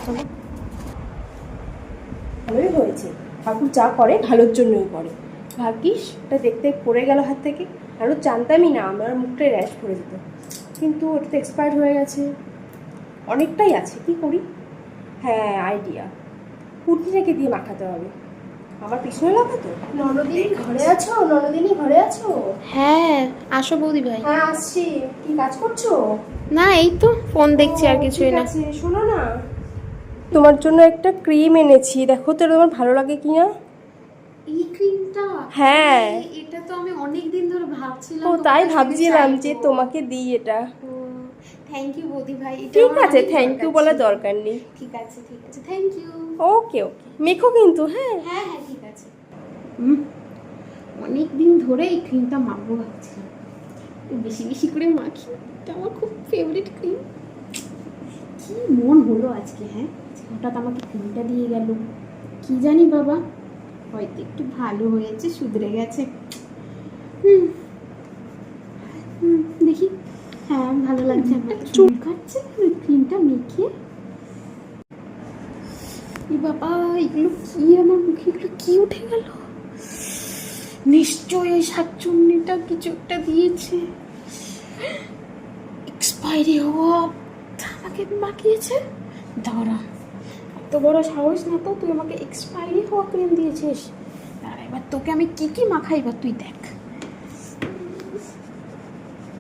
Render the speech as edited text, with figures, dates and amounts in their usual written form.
মাখাবো। ভালোই হয়েছে, ঠাকুর যা করে ভালোর জন্যই করে। ভাগ্যিস ওটা দেখতে পড়ে গেল হাত থেকে, আরও জানতামই না, আমার মুখটা র্যাশ পড়ে যেত। কিন্তু ওটা তো এক্সপায়ার্ড হয়ে গেছে, অনেকটাই আছে, কি করি? হ্যাঁ, আইডিয়া, কুটনিটাকে দিয়ে মাখাতে হবে। আমার পিছনে লাগাতো। ননদিনী ঘরে আছো? ননদিনী ঘরে আছো? হ্যাঁ, আসো বৌদি ভাই। হ্যাঁ আসছি। কি কাজ করছো? না, এই তো ফোন দেখছি, আর কিছুই না। ঠিক আছে, শোনো না, তোমার জন্য একটা ক্রিম এনেছি, দেখো তো তোমার ভালো লাগে কিনা। এই ক্রিমটা? হ্যাঁ। এটা তো আমি অনেক দিন ধরে ভাবছিলাম। ও তাই ভাবছিলাম যে তোমাকে দিই এটা। থ্যাংক ইউ বৌদি ভাই। ঠিক আছে, থ্যাংক ইউ বলার দরকার নেই। ঠিক আছে, ঠিক আছে, থ্যাংক ইউ। ওকে ওকে, মেখো কিন্তু। হ্যাঁ হ্যাঁ হ্যাঁ, ঠিক আছে। অনেক দিন ধরে এই ক্রিমটা মাখবো ভাবছিলাম, বেশি বেশি করে মাখি। এটা আমার খুব ফেভারিট ক্রিম। কি মন হলো আজকে, হ্যাঁ হঠাৎ আমাকে ক্রিমটা দিয়ে গেল, কি জানি বাবা, হয়তো একটু ভালো হয়েছে, শুধরে গেছে। হুম হুম, দেখি। হ্যাঁ, ভালো লাগছে। আমার চুল কাটছে ক্রিমটা মেখে। বাবা, এগুলো কি আমার মুখে, এগুলো কি উঠে গেল? নিশ্চয়ই ওই শাকচুন্নিটা কিছু একটা দিয়েছে, এক্সপায়ারি হওয়া আমাকে মাখিয়েছে। দাঁড়া, এত বড় সাহস না তো, তুই আমাকে এক্সপায়ারি হওয়া ক্রিম দিয়েছিস। দাঁড়া, এবার তোকে আমি কি কি মাখাই, এবার তুই দেখ।